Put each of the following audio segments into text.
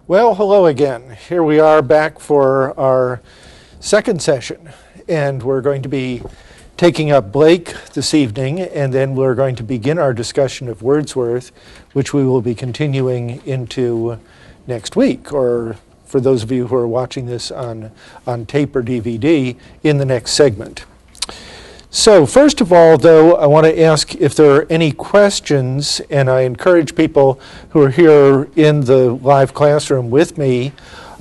Well, hello again. Here we are back for our second session, and we're going to be taking up Blake this evening, and then we're going to begin our discussion of Wordsworth, which we will be continuing into next week, or for those of you who are watching this on tape or DVD, in the next segment. So first of all, though, I want to ask if there are any questions, and I encourage people who are here in the live classroom with me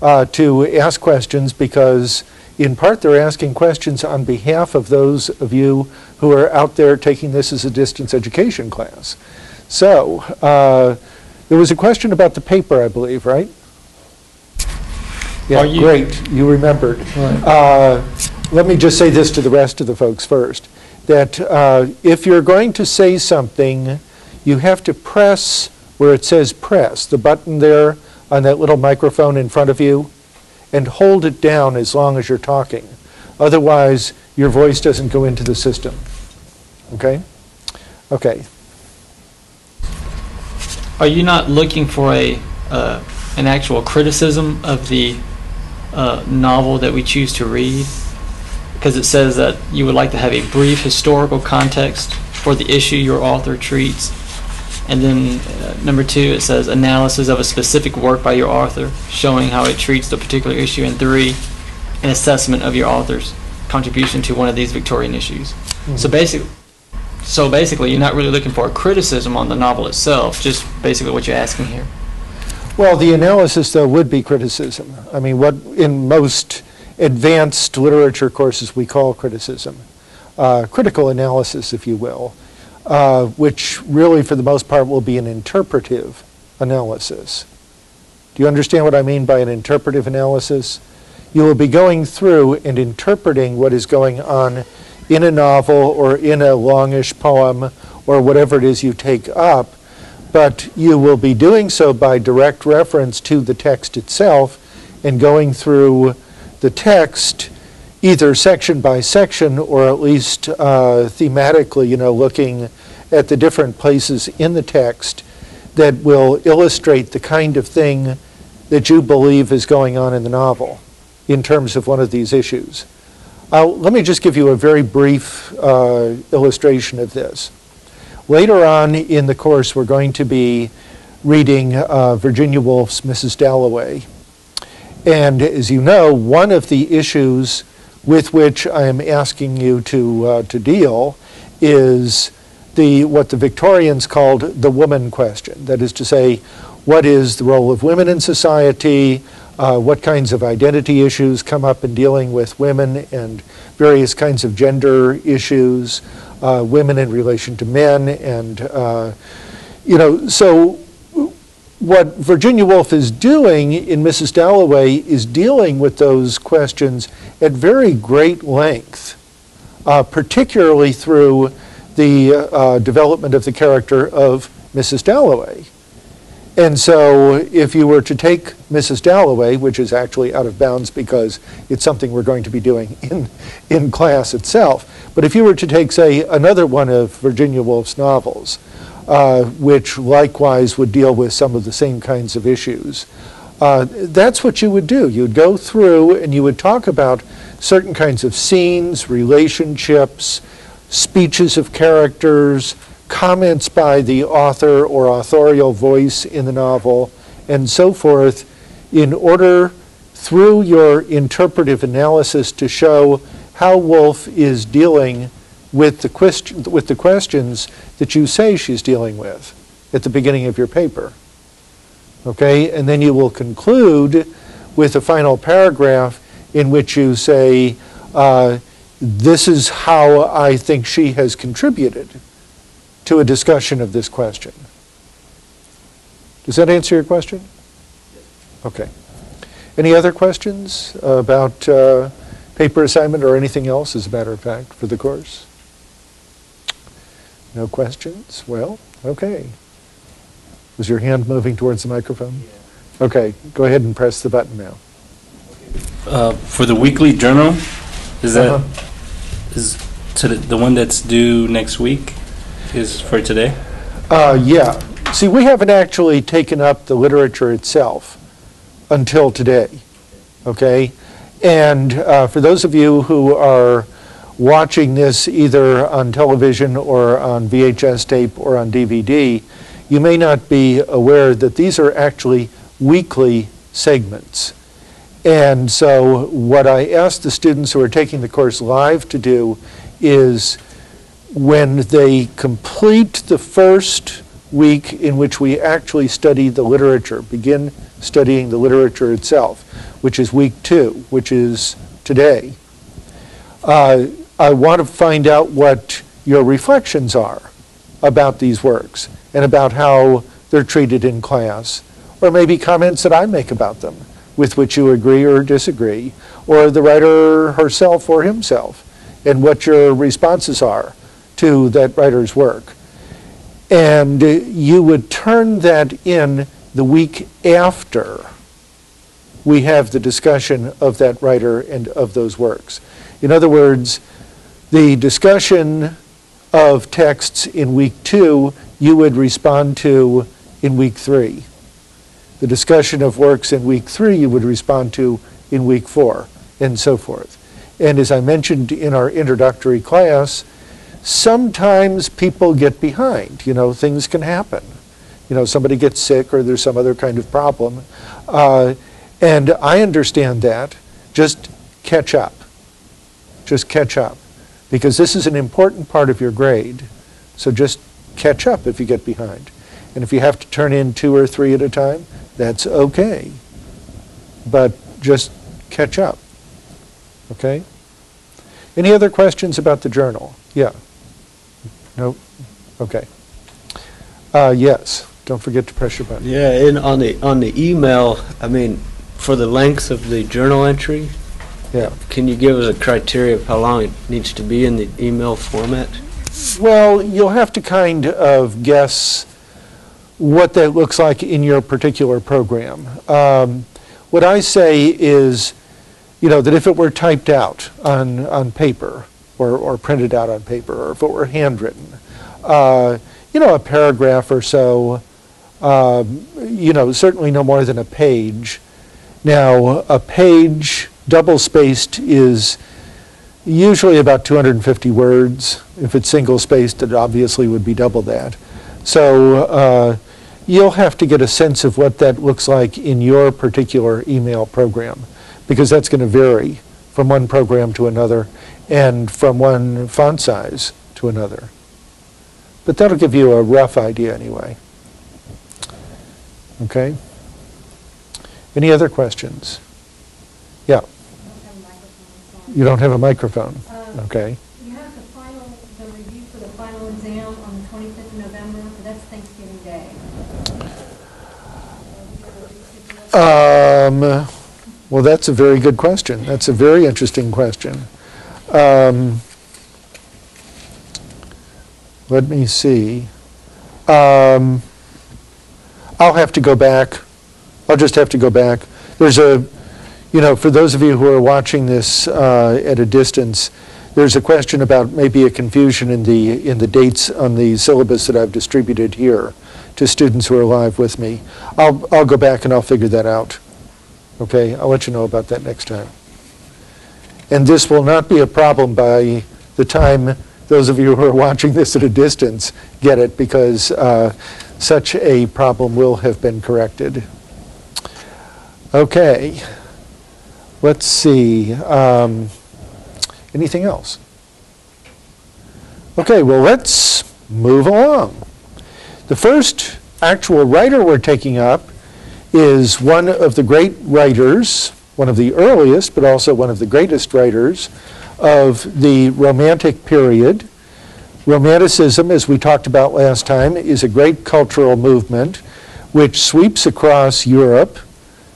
to ask questions, because in part they're asking questions on behalf of those of you who are out there taking this as a distance education class. So there was a question about the paper, I believe, right? Yeah, great, you remembered. Right. Let me just say this to the rest of the folks first, that if you're going to say something, you have to press where it says press, the button there on that little microphone in front of you, and hold it down as long as you're talking. Otherwise, your voice doesn't go into the system. Okay? Okay. Are you not looking for an actual criticism of the novel that we choose to read? Because it says that you would like to have a brief historical context for the issue your author treats. And then number 2, it says analysis of a specific work by your author, showing how it treats the particular issue. And 3, an assessment of your author's contribution to one of these Victorian issues. Mm-hmm. So basically, you're not really looking for a criticism on the novel itself, just basically what you're asking here. Well, the analysis, though, would be criticism. I mean, what in most advanced literature courses we call criticism, critical analysis, if you will, which really for the most part will be an interpretive analysis. Do you understand what I mean by an interpretive analysis? You will be going through and interpreting what is going on in a novel or in a longish poem or whatever it is you take up, but you will be doing so by direct reference to the text itself and going through the text either section by section or at least thematically, you know, looking at the different places in the text that will illustrate the kind of thing that you believe is going on in the novel in terms of one of these issues. Let me just give you a very brief illustration of this. Later on in the course, we're going to be reading Virginia Woolf's Mrs. Dalloway. And as you know, one of the issues with which I am asking you to deal is what the Victorians called the woman question. That is to say, what is the role of women in society? What kinds of identity issues come up in dealing with women and various kinds of gender issues, women in relation to men, and you know, so what Virginia Woolf is doing in Mrs. Dalloway is dealing with those questions at very great length, particularly through the development of the character of Mrs. Dalloway. And so if you were to take Mrs. Dalloway, which is actually out of bounds because it's something we're going to be doing in class itself, but if you were to take, say, another one of Virginia Woolf's novels, which likewise would deal with some of the same kinds of issues, that's what you would do. You'd go through and you would talk about certain kinds of scenes, relationships, speeches of characters, comments by the author or authorial voice in the novel, and so forth, in order, through your interpretive analysis, to show how Woolf is dealing with the questions that you say she's dealing with at the beginning of your paper. Okay, and then you will conclude with a final paragraph in which you say, this is how I think she has contributed to a discussion of this question. Does that answer your question? Okay. Any other questions about paper assignment or anything else, as a matter of fact, for the course? No questions? Well, okay. Was your hand moving towards the microphone? Yeah. Okay, go ahead and press the button now. For the weekly journal, is that is the one that's due next week is for today? Yeah. See, we haven't actually taken up the literature itself until today, okay? And for those of you who are watching this either on television or on VHS tape or on DVD, you may not be aware that these are actually weekly segments. And so what I ask the students who are taking the course live to do is, when they complete the first week in which we actually study the literature, begin studying the literature itself, which is week 2, which is today, I want to find out what your reflections are about these works and about how they're treated in class, or maybe comments that I make about them with which you agree or disagree, or the writer herself or himself, and what your responses are to that writer's work. And you would turn that in the week after we have the discussion of that writer and of those works. In other words, the discussion of texts in week 2, you would respond to in week 3. The discussion of works in week 3, you would respond to in week 4, and so forth. And as I mentioned in our introductory class, sometimes people get behind. You know, things can happen. You know, somebody gets sick or there's some other kind of problem. And I understand that. Just catch up. Just catch up. Because this is an important part of your grade. So just catch up if you get behind. And if you have to turn in 2 or 3 at a time, that's okay. But just catch up. Okay? Any other questions about the journal? Yeah. Nope. Okay. Yes. Don't forget to press your button. Yeah, and on the email, I mean, for the length of the journal entry, yeah. Can you give us a criteria of how long it needs to be in the email format? Well, you'll have to kind of guess what that looks like in your particular program. What I say is, you know, that if it were typed out on paper or printed out on paper, or if it were handwritten, you know, a paragraph or so, you know, certainly no more than a page. Now, a page double-spaced is usually about 250 words. If it's single-spaced, it obviously would be double that. So you'll have to get a sense of what that looks like in your particular email program, because that's going to vary from one program to another and from one font size to another. But that'll give you a rough idea anyway. Okay? Any other questions? Yeah. You don't have a microphone. Okay. You have the review for the final exam on the 25th of November, but that's Thanksgiving Day. Well, that's a very good question. That's a very interesting question. Let me see. I'll have to go back. I'll just have to go back. There's a, you know, for those of you who are watching this at a distance, there's a question about maybe a confusion in the dates on the syllabus that I've distributed here to students who are live with me. I'll go back and I'll figure that out. Okay, I'll let you know about that next time. And this will not be a problem by the time those of you who are watching this at a distance get it, because such a problem will have been corrected. Okay, let's see. Anything else? Okay, well, let's move along. The first actual writer we're taking up is one of the great writers, one of the earliest, but also one of the greatest writers of the Romantic period, Romanticism, as we talked about last time, is a great cultural movement which sweeps across Europe,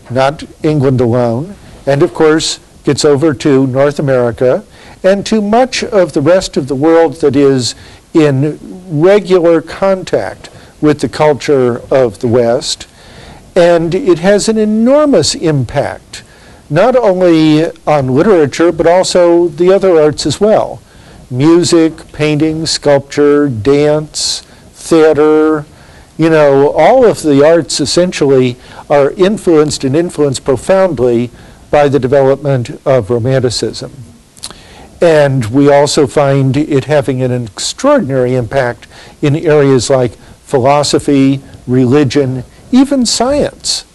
not England alone, and of course gets over to North America and to much of the rest of the world that is in regular contact with the culture of the West. And it has an enormous impact, not only on literature, but also the other arts as well. Music, painting, sculpture, dance, theater, you know, all of the arts essentially are influenced and influenced profoundly by the development of Romanticism. And we also find it having an extraordinary impact in areas like philosophy, religion, even science,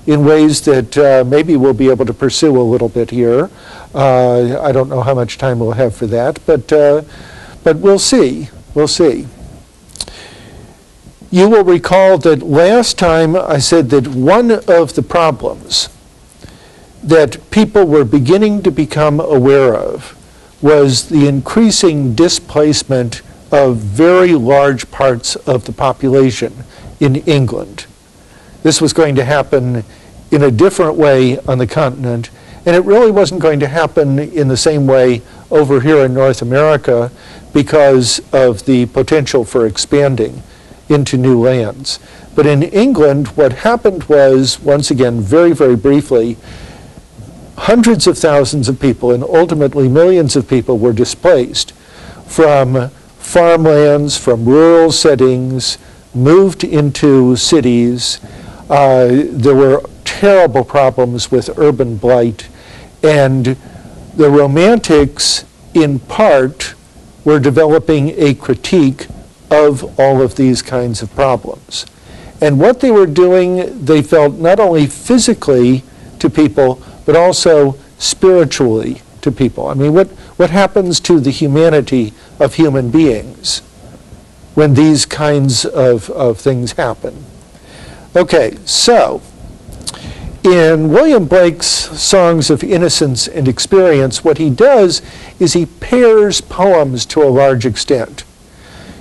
in ways that maybe we'll be able to pursue a little bit here. I don't know how much time we'll have for that, but we'll see. We'll see. You will recall that last time I said that one of the problems that people were beginning to become aware of was the increasing displacement of very large parts of the population in England. This was going to happen in a different way on the continent, and it really wasn't going to happen in the same way over here in North America because of the potential for expanding into new lands. But in England, what happened was, once again, very, very briefly, hundreds of thousands of people and ultimately millions of people were displaced from farmlands, from rural settings, moved into cities. There were terrible problems with urban blight, and the Romantics, in part, were developing a critique of all of these kinds of problems. And what they were doing, they felt not only physically to people, but also spiritually to people. I mean, what happens to the humanity of human beings when these kinds of things happen? Okay, so in William Blake's Songs of Innocence and Experience, what he does is he pairs poems to a large extent.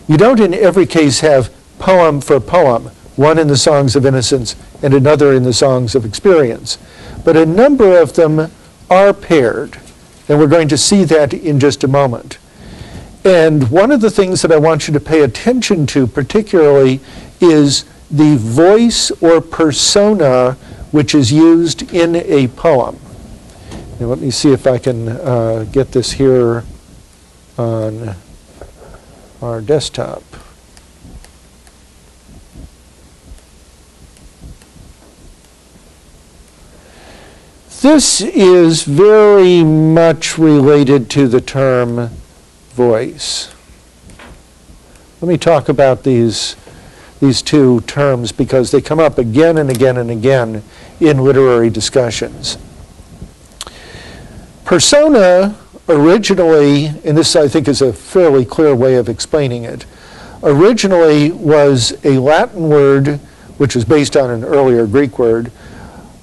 You don't in every case have poem for poem, one in the Songs of Innocence and another in the Songs of Experience. But a number of them are paired, and we're going to see that in just a moment. And one of the things that I want you to pay attention to particularly is the voice or persona which is used in a poem. Now let me see if I can get this here on our desktop. This is very much related to the term voice. Let me talk about these two terms because they come up again and again and again in literary discussions. Persona originally, and this I think is a fairly clear way of explaining it, originally was a Latin word which was based on an earlier Greek word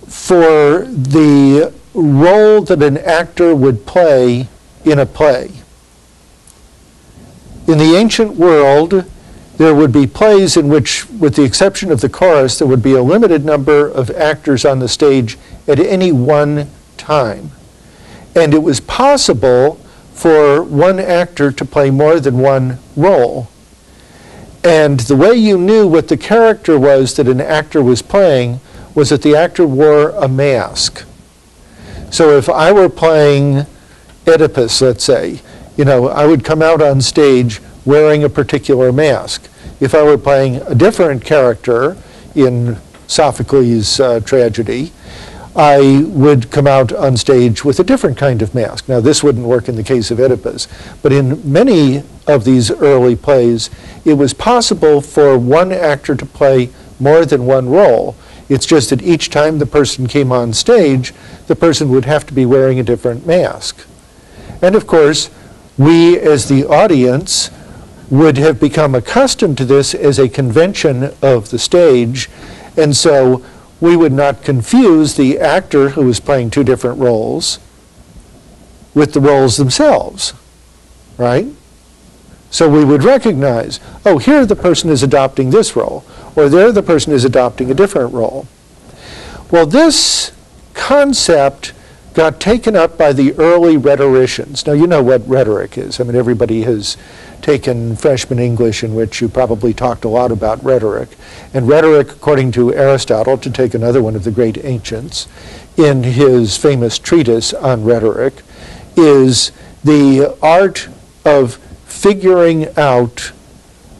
for the role that an actor would play in a play. In the ancient world, there would be plays in which, with the exception of the chorus, there would be a limited number of actors on the stage at any one time. And it was possible for one actor to play more than one role. And the way you knew what the character was that an actor was playing was that the actor wore a mask. So if I were playing Oedipus, let's say, I would come out on stage wearing a particular mask. If I were playing a different character in Sophocles' tragedy, I would come out on stage with a different kind of mask. Now, this wouldn't work in the case of Oedipus, but in many of these early plays, it was possible for one actor to play more than one role. It's just that each time the person came on stage, the person would have to be wearing a different mask. And of course, we as the audience would have become accustomed to this as a convention of the stage, and so we would not confuse the actor who was playing two different roles with the roles themselves, right? So we would recognize, oh, here the person is adopting this role, or there the person is adopting a different role. Well, this concept got taken up by the early rhetoricians. Now, you know what rhetoric is. I mean, everybody has taken freshman English in which you probably talked a lot about rhetoric. And rhetoric, according to Aristotle, to take another one of the great ancients, in his famous treatise on rhetoric, is the art of figuring out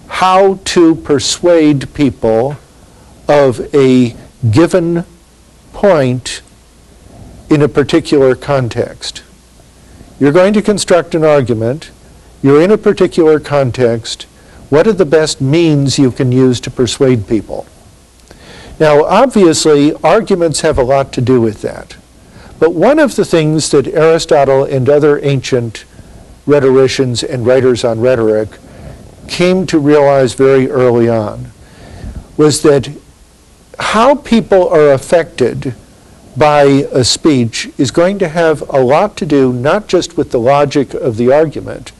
how to persuade people of a given point in a particular context. You're going to construct an argument. You're in a particular context. What are the best means you can use to persuade people? Now, obviously, arguments have a lot to do with that. But one of the things that Aristotle and other ancient rhetoricians and writers on rhetoric came to realize very early on was that how people are affected by a speech is going to have a lot to do not just with the logic of the argument,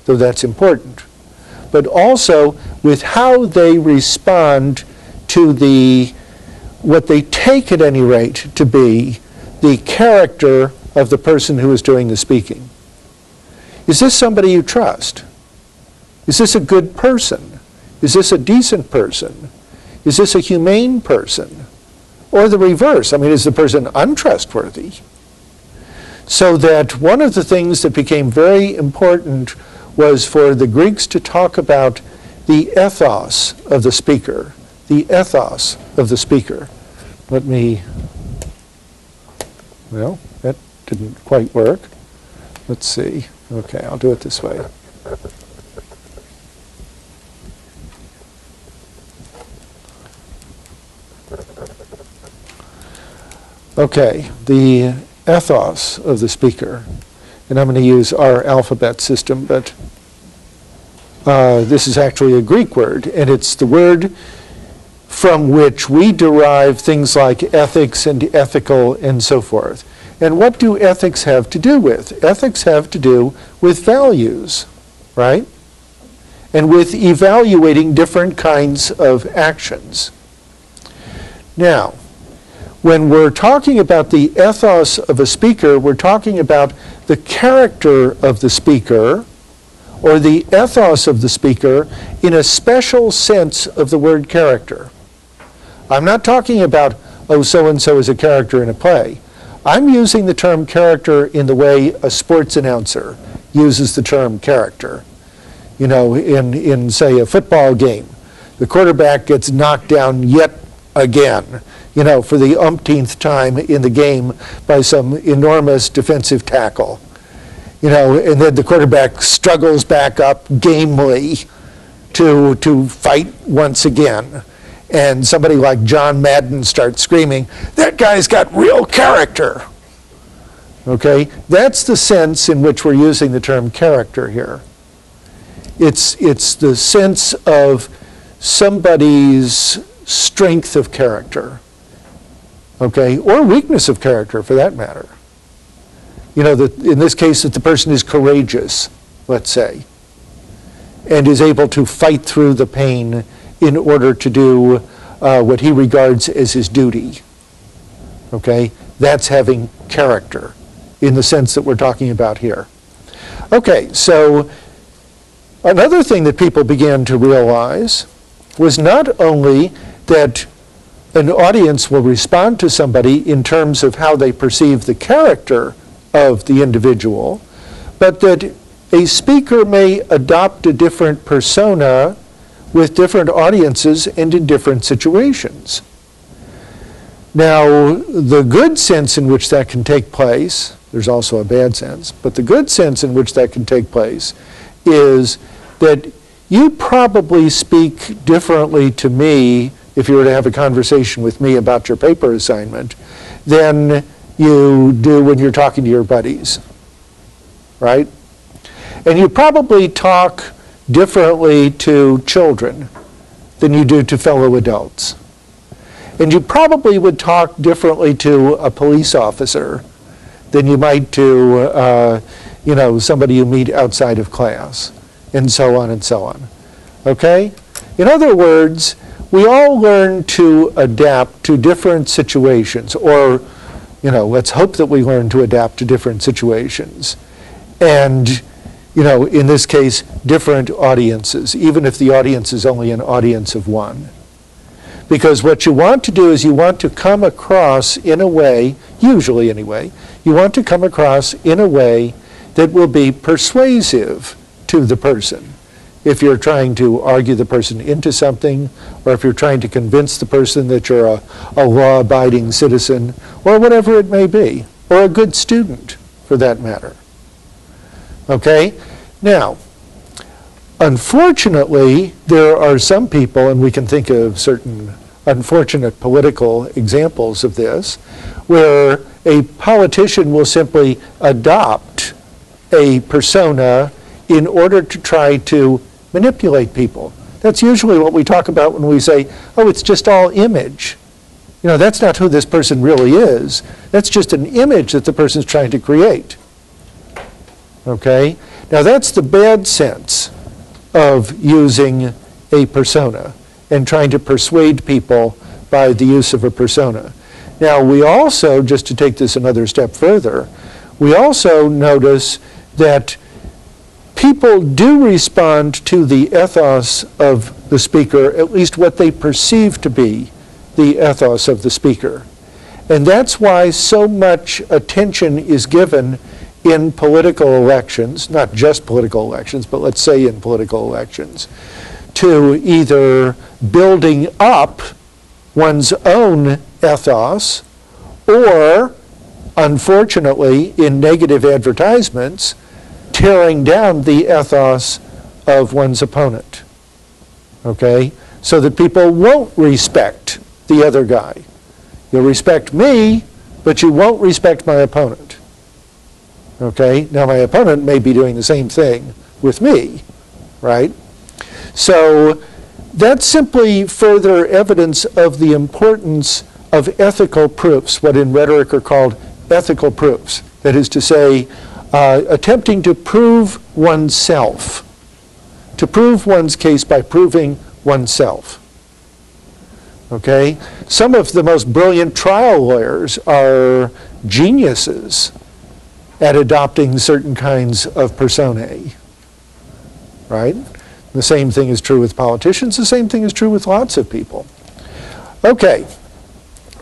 though that's important, but also with how they respond to what they take at any rate to be the character of the person who is doing the speaking. Is this somebody you trust? Is this a good person? Is this a decent person? Is this a humane person? Or the reverse? I mean, is the person untrustworthy? So that one of the things that became very important was for the Greeks to talk about the ethos of the speaker. The ethos of the speaker. Well, that didn't quite work. Let's see. Okay, I'll do it this way. Okay, the ethos of the speaker. And I'm going to use our alphabet system, but this is actually a Greek word, and it's the word from which we derive things like ethics and ethical and so forth. And what do ethics have to do with? Ethics have to do with values, right? And with evaluating different kinds of actions. Now, when we're talking about the ethos of a speaker, we're talking about the character of the speaker, or the ethos of the speaker, in a special sense of the word character. I'm not talking about, oh, so-and-so is a character in a play. I'm using the term character in the way a sports announcer uses the term character. You know, in say, a football game, the quarterback gets knocked down yet again, you know, for the umpteenth time in the game by some enormous defensive tackle. You know, and then the quarterback struggles back up gamely to fight once again. And somebody like John Madden starts screaming, "That guy's got real character." Okay? That's the sense in which we're using the term character here. It's the sense of somebody's strength of character, okay, or weakness of character for that matter. You know, in this case, that the person is courageous, let's say, and is able to fight through the pain in order to do what he regards as his duty, okay? That's having character in the sense that we're talking about here. Okay, so another thing that people began to realize was not only that an audience will respond to somebody in terms of how they perceive the character of the individual, but that a speaker may adopt a different persona with different audiences and in different situations. Now, the good sense in which that can take place, there's also a bad sense, but the good sense in which that can take place is that you probably speak differently to me if you were to have a conversation with me about your paper assignment than you do when you're talking to your buddies, right? And you probably talk differently to children than you do to fellow adults. And you probably would talk differently to a police officer than you might to, you know, somebody you meet outside of class. and so on and so on. Okay? In other words, we all learn to adapt to different situations, or, let's hope that we learn to adapt to different situations. And, in this case, different audiences, even if the audience is only an audience of one. Because what you want to do is you want to come across in a way, usually anyway, you want to come across in a way that will be persuasive to the person. If you're trying to argue the person into something, or if you're trying to convince the person that you're a law-abiding citizen, or whatever it may be, or a good student, for that matter. Okay? Now, unfortunately, there are some people, and we can think of certain unfortunate political examples of this, where a politician will simply adopt a persona in order to try to manipulate people. That's usually what we talk about when we say, oh, it's just all image. That's not who this person really is. That's just an image that the person's trying to create. Okay? Now that's the bad sense of using a persona and trying to persuade people by the use of a persona. Now we also, just to take this another step further, we also notice that people do respond to the ethos of the speaker, at least what they perceive to be the ethos of the speaker. And that's why so much attention is given in political elections, not just political elections, but let's say in political elections, to either building up one's own ethos, or, unfortunately, in negative advertisements, tearing down the ethos of one's opponent. Okay? So that people won't respect the other guy. You'll respect me, but you won't respect my opponent. Okay? Now my opponent may be doing the same thing with me, right? So that's simply further evidence of the importance of ethical proofs, what in rhetoric are called ethical proofs. That is to say, attempting to prove oneself, to prove one's case by proving oneself. Okay? Some of the most brilliant trial lawyers are geniuses at adopting certain kinds of personae, right? The same thing is true with politicians. The same thing is true with lots of people. Okay,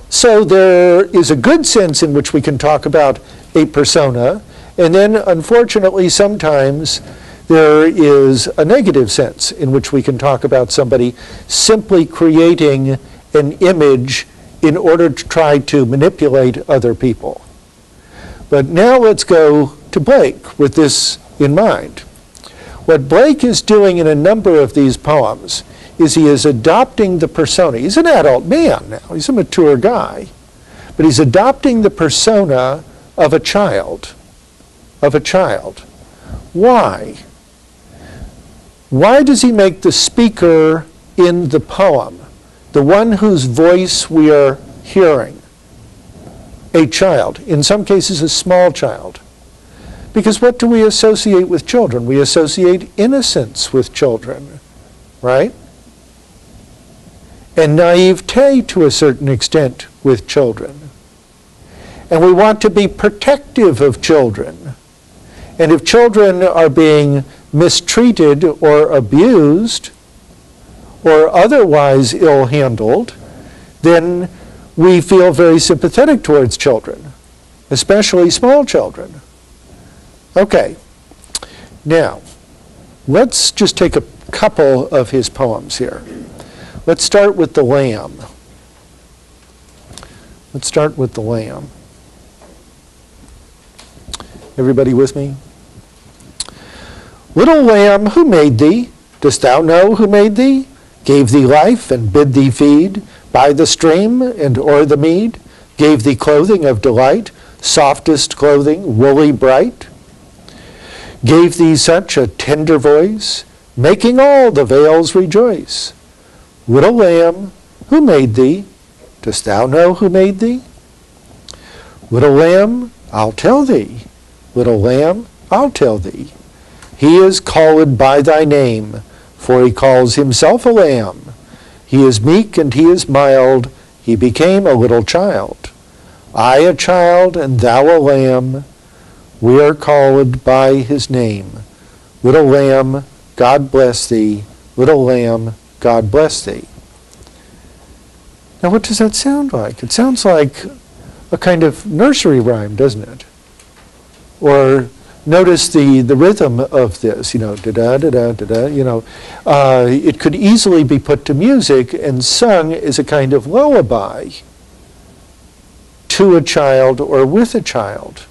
so there is a good sense in which we can talk about a persona, and then unfortunately sometimes there is a negative sense in which we can talk about somebody simply creating an image in order to try to manipulate other people. But now let's go to Blake with this in mind. What Blake is doing in a number of these poems is he is adopting the persona. He's an adult man now. He's a mature guy. But he's adopting the persona of a child. Of a child. Why? Why does he make the speaker in the poem, the one whose voice we are hearing, a child, in some cases a small child? Because what do we associate with children? We associate innocence with children, right? And naivete to a certain extent with children. And we want to be protective of children. And if children are being mistreated or abused or otherwise ill-handled, then we feel very sympathetic towards children, especially small children. Okay, now, let's just take a couple of his poems here. Let's start with the lamb. Let's start with the lamb. Everybody with me? Little lamb, who made thee? Dost thou know who made thee? Gave thee life and bid thee feed by the stream and o'er the mead? Gave thee clothing of delight, softest clothing, woolly bright? Gave thee such a tender voice, making all the vales rejoice. Little lamb, who made thee? Dost thou know who made thee? Little lamb, I'll tell thee. Little lamb, I'll tell thee. He is called by thy name, for he calls himself a lamb. He is meek and he is mild. He became a little child. I a child and thou a lamb. We are called by his name. Little lamb, God bless thee. Little lamb, God bless thee. Now what does that sound like? It sounds like a kind of nursery rhyme, doesn't it? Or notice the rhythm of this, da-da-da-da-da-da, it could easily be put to music and sung as a kind of lullaby to a child or with a child,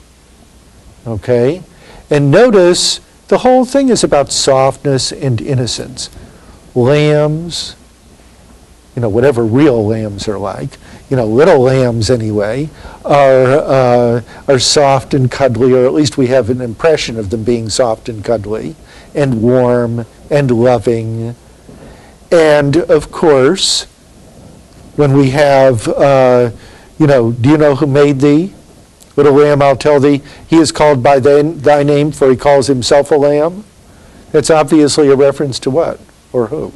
okay? And notice the whole thing is about softness and innocence. Lambs, whatever real lambs are like, little lambs anyway, are soft and cuddly, or at least we have an impression of them being soft and cuddly, and warm and loving. And of course, when we have, do you know who made thee? Little lamb, I'll tell thee, he is called by thy name, for he calls himself a lamb. That's obviously a reference to what? Or who?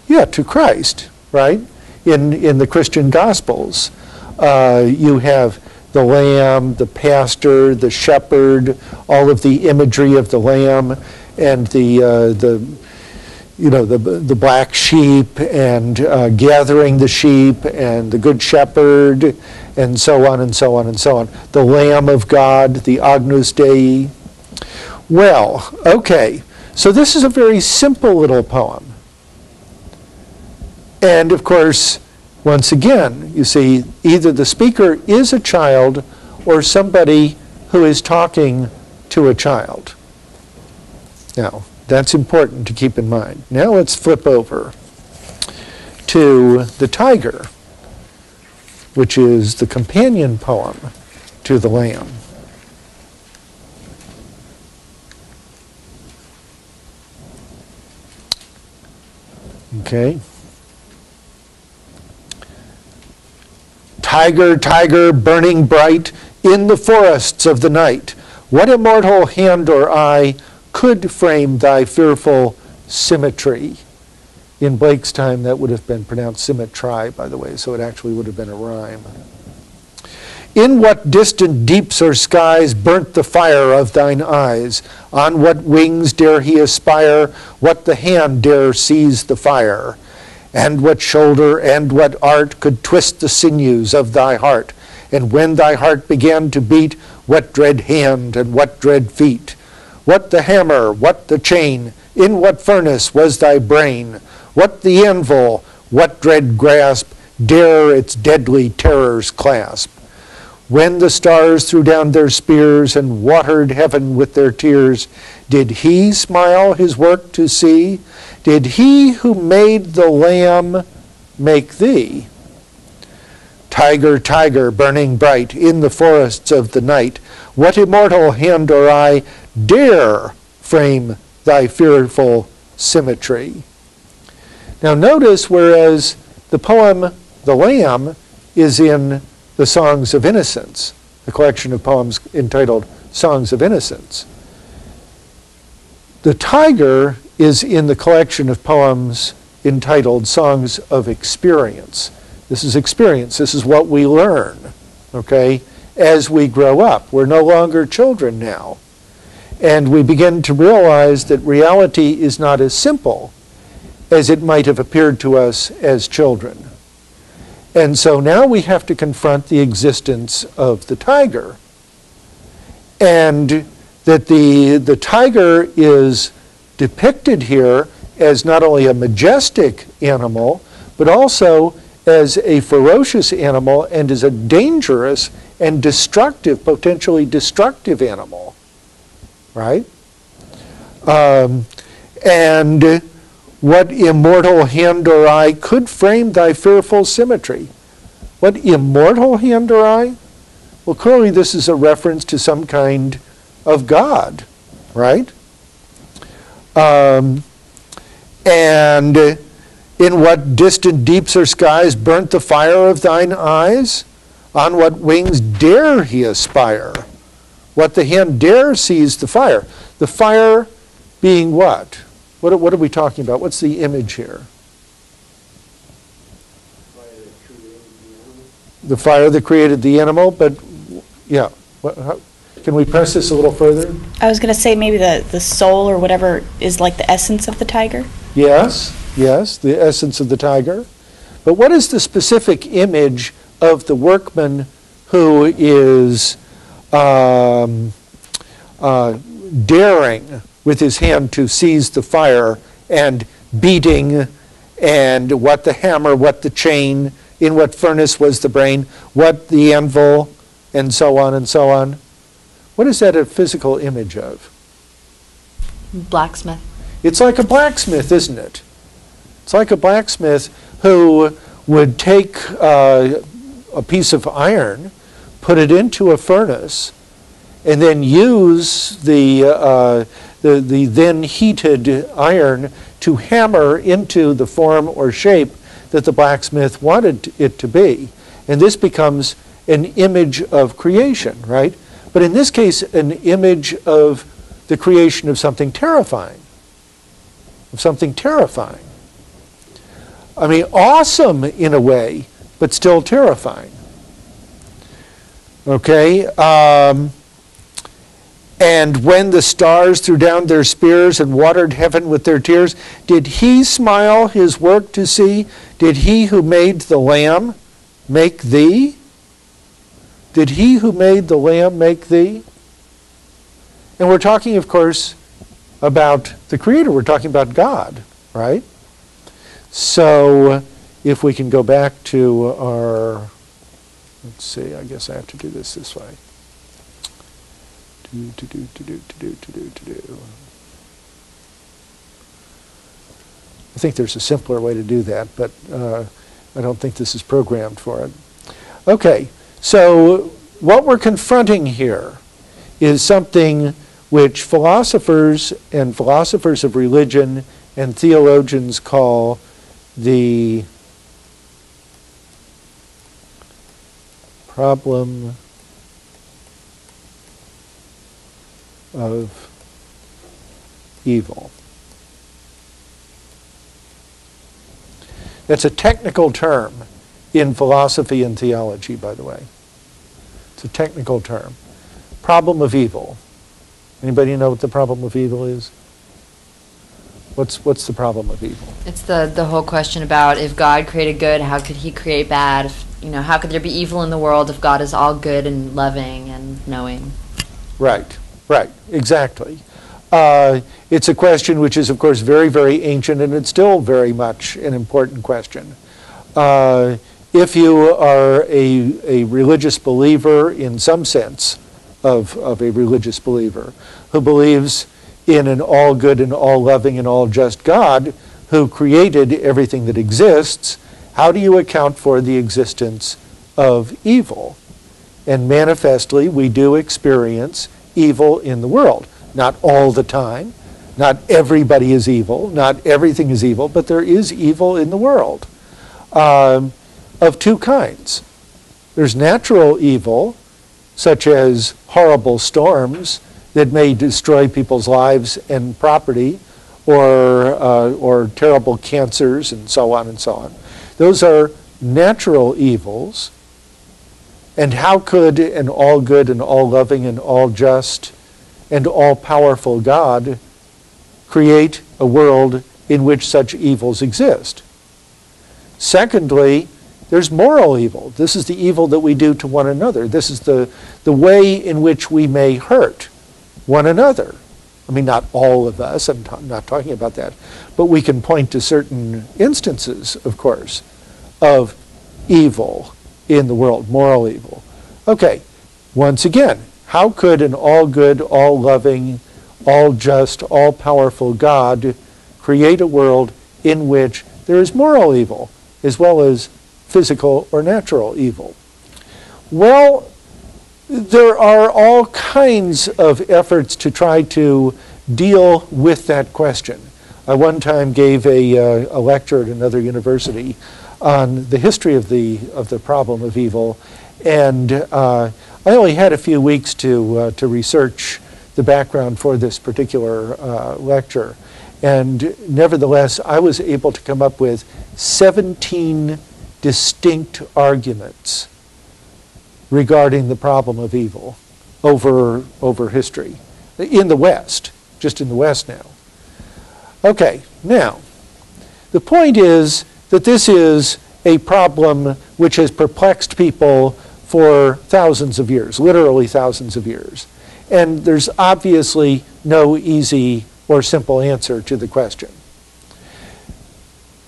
Yeah, to Christ, right? In the Christian Gospels, you have the lamb, the pastor, the shepherd, all of the imagery of the lamb, and the black sheep, and gathering the sheep, and the good shepherd, and so on and so on and so on. The Lamb of God, the Agnus Dei. Well, okay, so this is a very simple little poem. And of course, once again, you see, either the speaker is a child or somebody who is talking to a child. Now, that's important to keep in mind. Now let's flip over to the tiger, which is the companion poem to the lamb. Okay. Tiger, tiger, burning bright in the forests of the night, what immortal hand or eye could frame thy fearful symmetry? In Blake's time, that would have been pronounced symmetry, by the way, so it actually would have been a rhyme. In what distant deeps or skies burnt the fire of thine eyes? On what wings dare he aspire? What the hand dare seize the fire? And what shoulder and what art could twist the sinews of thy heart? And when thy heart began to beat, what dread hand and what dread feet? What the hammer, what the chain? In what furnace was thy brain? What the anvil, what dread grasp dare its deadly terrors clasp? When the stars threw down their spears and watered heaven with their tears, did he smile his work to see? Did he who made the lamb make thee? Tiger, tiger, burning bright in the forests of the night, what immortal hand or eye dare frame thy fearful symmetry? Now notice, whereas the poem, The Lamb, is in the Songs of Innocence, a collection of poems entitled Songs of Innocence, the tiger is in the collection of poems entitled Songs of Experience. This is experience. This is what we learn, okay, as we grow up. We're no longer children now. And we begin to realize that reality is not as simple as it might have appeared to us as children. And so now we have to confront the existence of the tiger. And that the tiger is depicted here as not only a majestic animal, but also as a ferocious animal and as a dangerous and destructive, potentially destructive animal, right? And what immortal hand or eye could frame thy fearful symmetry? What immortal hand or eye? Well, clearly this is a reference to some kind of God, right? And in what distant deeps or skies burnt the fire of thine eyes? On what wings dare he aspire? What the hand dare seize the fire? The fire being what? What are we talking about? What's the image here? The fire that created the animal, but yeah. Can we press this a little further? I was going to say maybe the soul or whatever is like the essence of the tiger. Yes, yes, the essence of the tiger. But what is the specific image of the workman who is daring with his hand to seize the fire and beating, and what the hammer, what the chain, in what furnace was the brain, what the anvil, and so on and so on? What is that a physical image of? Blacksmith. It's like a blacksmith, isn't it? It's like a blacksmith who would take a piece of iron, put it into a furnace, and then use the then heated iron to hammer into the form or shape that the blacksmith wanted it to be. And this becomes an image of creation, right? But in this case, an image of the creation of something terrifying. Of something terrifying. I mean, awesome in a way, but still terrifying. Okay? And when the stars threw down their spears and watered heaven with their tears, did he smile his work to see? Did he who made the Lamb make thee? Did he who made the Lamb make thee? And we're talking, of course, about the Creator. We're talking about God, right? So if we can go back to our, let's see, I guess I have to do this way. I think there's a simpler way to do that, but I don't think this is programmed for it. Okay, so what we're confronting here is something which philosophers and philosophers of religion and theologians call the problem of evil. That's a technical term in philosophy and theology, by the way. It's a technical term. Problem of evil. Anybody know what the problem of evil is? What's the problem of evil? It's the whole question about if God created good, how could he create bad? How could there be evil in the world if God is all good and loving and knowing? Right, exactly. It's a question which is, of course, very, very ancient, and it's still very much an important question. If you are a religious believer in some sense of a religious believer who believes in an all-good and all-loving and all-just God who created everything that exists, how do you account for the existence of evil? And manifestly, we do experience evil in the world. Not all the time. Not everybody is evil. Not everything is evil. But there is evil in the world of two kinds. There's natural evil, such as horrible storms that may destroy people's lives and property, or terrible cancers and so on and so on. Those are natural evils. And how could an all-good and all-loving and all-just and all-powerful God create a world in which such evils exist? Secondly, there's moral evil. This is the evil that we do to one another. This is the way in which we may hurt one another. I mean, not all of us, I'm not talking about that, but we can point to certain instances, of course, of evil in the world, moral evil. Okay, once again, how could an all-good, all-loving, all-just, all-powerful God create a world in which there is moral evil as well as physical or natural evil? Well, there are all kinds of efforts to try to deal with that question. I one time gave a lecture at another university on the history of the problem of evil, and I only had a few weeks to research the background for this particular lecture. And nevertheless, I was able to come up with 17 distinct arguments regarding the problem of evil over history in the West, just in the West now. Okay, now, the point is that this is a problem which has perplexed people for thousands of years, literally thousands of years. And there's obviously no easy or simple answer to the question.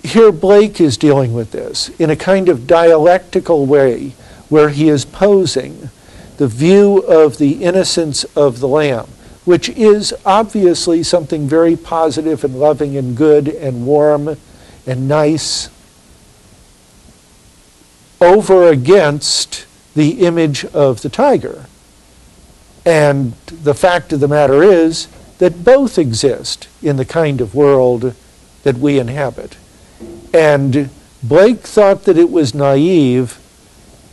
Here Blake is dealing with this in a kind of dialectical way where he is posing the view of the innocence of the Lamb, which is obviously something very positive and loving and good and warm and nice, over against the image of the tiger. And the fact of the matter is that both exist in the kind of world that we inhabit. And Blake thought that it was naive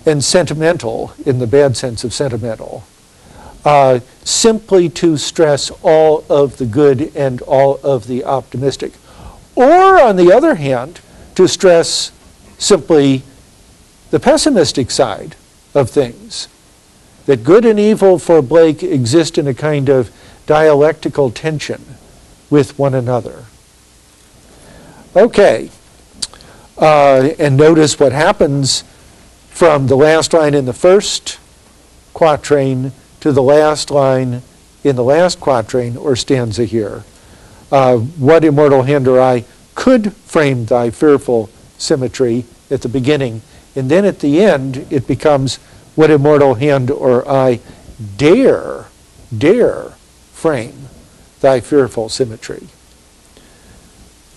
and sentimental, in the bad sense of sentimental, simply to stress all of the good and all of the optimistic. Or, on the other hand, to stress simply the pessimistic side of things. That good and evil for Blake exist in a kind of dialectical tension with one another. Okay, and notice what happens from the last line in the first quatrain to the last line in the last quatrain or stanza here. What immortal hand or eye could frame thy fearful symmetry at the beginning, and then at the end it becomes what immortal hand or eye dare frame thy fearful symmetry.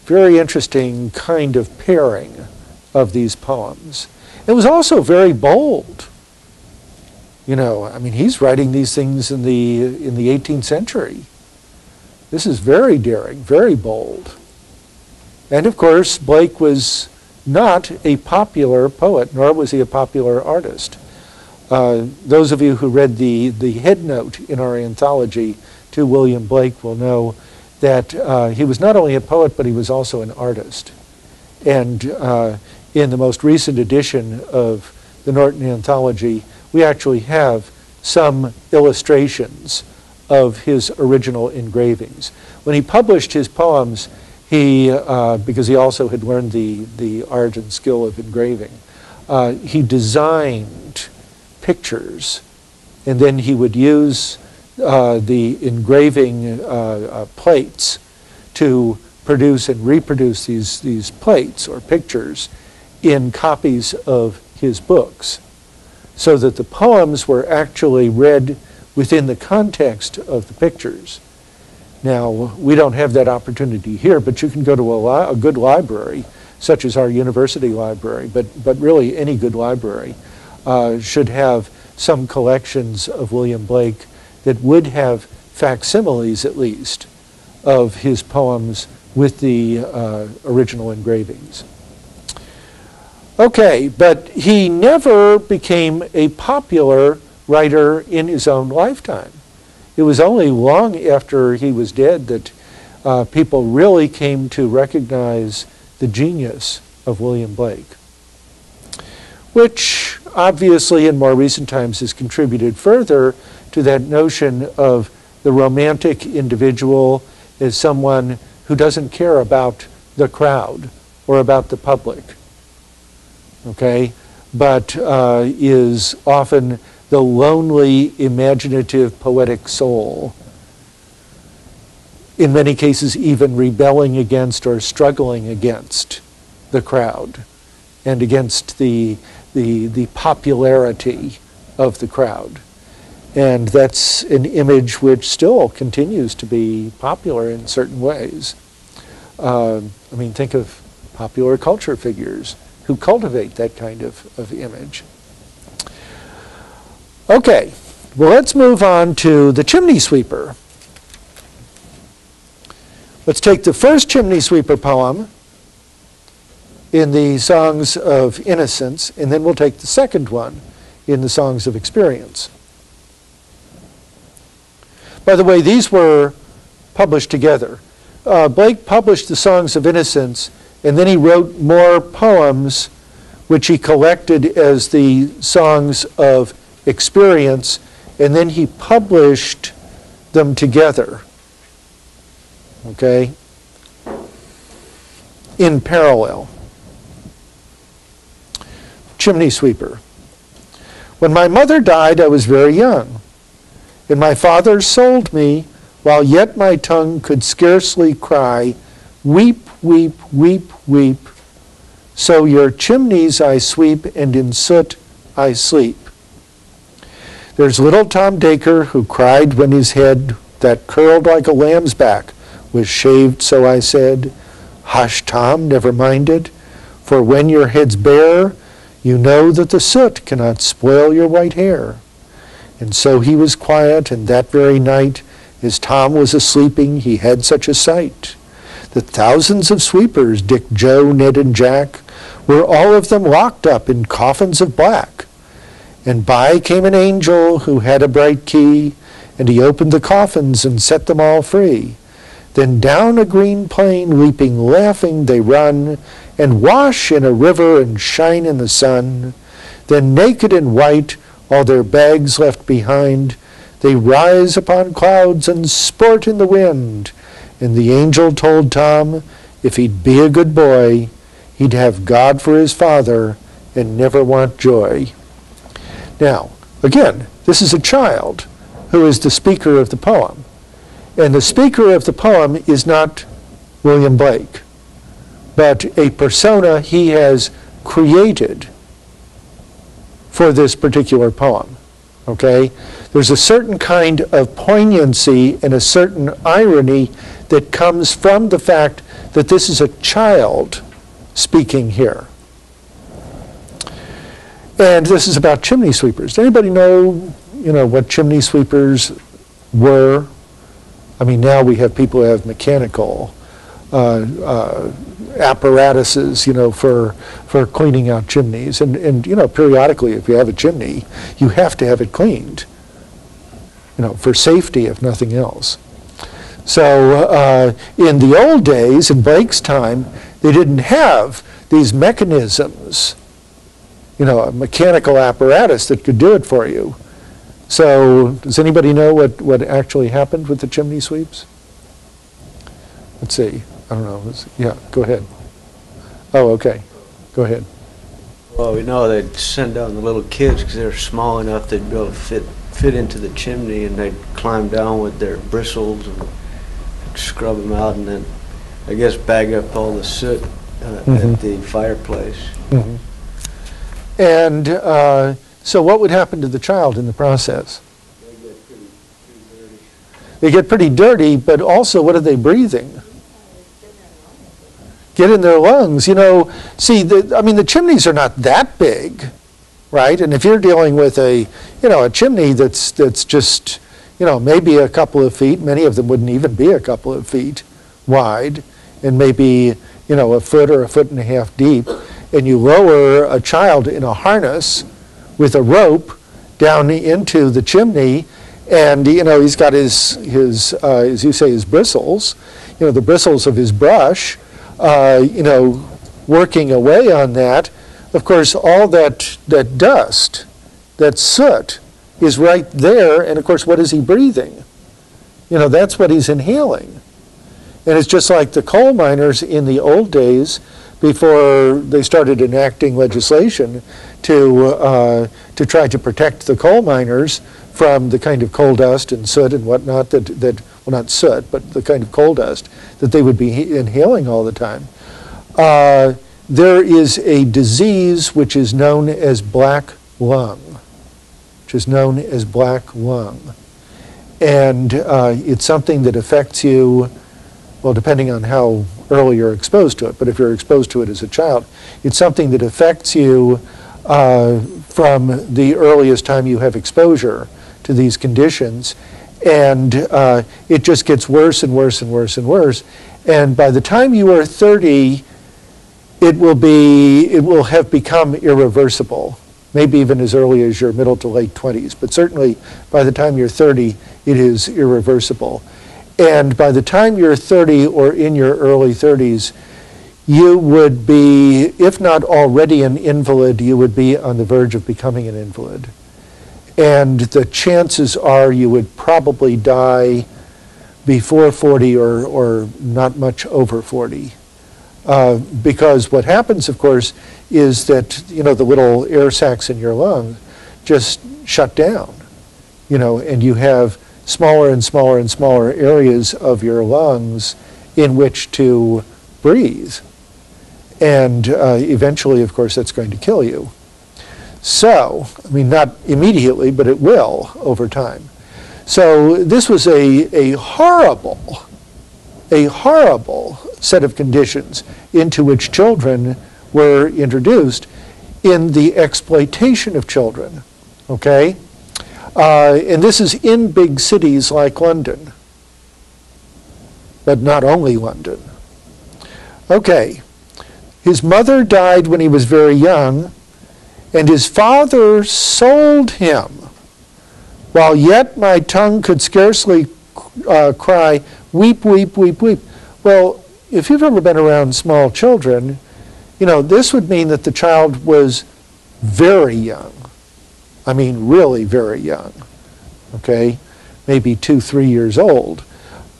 Very interesting kind of pairing of these poems. It was also very bold. You know, I mean, he's writing these things in the 18th century. This is very daring, very bold. And of course, Blake was not a popular poet, nor was he a popular artist. Those of you who read the head note in our anthology to William Blake will know that he was not only a poet, but he was also an artist. And in the most recent edition of the Norton Anthology, we actually have some illustrations of his original engravings. When he published his poems, he, because he also had learned the art and skill of engraving, he designed pictures, and then he would use the engraving plates to produce and reproduce these plates or pictures in copies of his books, so that the poems were actually read within the context of the pictures. Now, we don't have that opportunity here, but you can go to a good library, such as our university library, but really any good library should have some collections of William Blake that would have facsimiles, at least, of his poems with the original engravings. Okay, but he never became a popular writer in his own lifetime. It was only long after he was dead that people really came to recognize the genius of William Blake, which obviously in more recent times has contributed further to that notion of the romantic individual as someone who doesn't care about the crowd or about the public, okay, but is often the lonely, imaginative, poetic soul, in many cases even rebelling against or struggling against the crowd and against the popularity of the crowd. And that's an image which still continues to be popular in certain ways. I mean, think of popular culture figures who cultivate that kind of image. Okay, well, let's move on to the Chimney Sweeper. Let's take the first Chimney Sweeper poem in the Songs of Innocence, and then we'll take the second one in the Songs of Experience. By the way, these were published together. Blake published the Songs of Innocence, and then he wrote more poems which he collected as the Songs of Experience, and then he published them together, okay, in parallel. Chimney Sweeper. When my mother died, I was very young, and my father sold me while yet my tongue could scarcely cry, weep, weep, weep, weep. So your chimneys I sweep, and in soot I sleep. There's little Tom Dacre who cried when his head, that curled like a lamb's back, was shaved, so I said, hush, Tom, never mind it, for when your head's bare, you know that the soot cannot spoil your white hair. And so he was quiet, and that very night, as Tom was a-sleeping, he had such a sight. The thousands of sweepers, Dick, Joe, Ned, and Jack, were all of them locked up in coffins of black. And by came an angel who had a bright key, and he opened the coffins and set them all free. Then down a green plain, leaping, laughing, they run, and wash in a river and shine in the sun. Then naked and white, all their bags left behind, they rise upon clouds and sport in the wind. And the angel told Tom, if he'd be a good boy, he'd have God for his father and never want joy. Now, again, this is a child who is the speaker of the poem. And the speaker of the poem is not William Blake, but a persona he has created for this particular poem, okay? There's a certain kind of poignancy and a certain irony that comes from the fact that this is a child speaking here. And this is about chimney sweepers. Does anybody know, what chimney sweepers were? I mean, now we have people who have mechanical apparatuses, for cleaning out chimneys. And periodically, if you have a chimney, you have to have it cleaned, for safety, if nothing else. So in the old days, in Blake's time, they didn't have these mechanisms, a mechanical apparatus that could do it for you. So does anybody know what actually happened with the chimney sweeps? Let's see. I don't know. Yeah, go ahead. Oh, okay. Go ahead. Well, they'd send down the little kids because they're small enough they'd be able to fit into the chimney, and they'd climb down with their bristles and scrub them out, and then, I guess, bag up all the soot at the fireplace. Mm-hmm. And so what would happen to the child in the process? They get pretty dirty, but also what are they breathing? Get in their lungs. See, the chimneys are not that big, right? And if you're dealing with a chimney that's just, maybe a couple of feet, many of them wouldn't even be a couple of feet wide, and maybe, a foot or a foot and a half deep, and you lower a child in a harness with a rope down into the chimney, and he's got his as you say, his bristles, the bristles of his brush, working away on that. Of course, all that dust, that soot, is right there, and of course, what is he breathing? That's what he's inhaling. And it's just like the coal miners in the old days, before they started enacting legislation to try to protect the coal miners from the kind of coal dust and soot and whatnot well, not soot, but the kind of coal dust that they would be inhaling all the time. There is a disease which is known as black lung, And it's something that affects you, well, depending on how early you're exposed to it, but if you're exposed to it as a child, it's something that affects you from the earliest time you have exposure to these conditions, and it just gets worse and worse and worse and worse. And by the time you are 30, it will have become irreversible. maybe even as early as your middle to late 20s. But certainly by the time you're 30, it is irreversible. And by the time you're 30 or in your early 30s, you would be, if not already an invalid, you would be on the verge of becoming an invalid. And the chances are you would probably die before 40 or not much over 40. Because what happens, of course, is that, you know, the little air sacs in your lung just shut down, you know, and you have smaller and smaller and smaller areas of your lungs in which to breathe. And eventually, of course, that's going to kill you. So, I mean, not immediately, but it will over time. So this was a horrible set of conditions into which children were introduced in the exploitation of children, okay? And this is in big cities like London, but not only London. Okay, his mother died when he was very young, and his father sold him. While yet my tongue could scarcely cry, weep, weep, weep, weep. Well, if you've ever been around small children, you know, this would mean that the child was very young. I mean, really very young, okay? Maybe 2, 3 years old.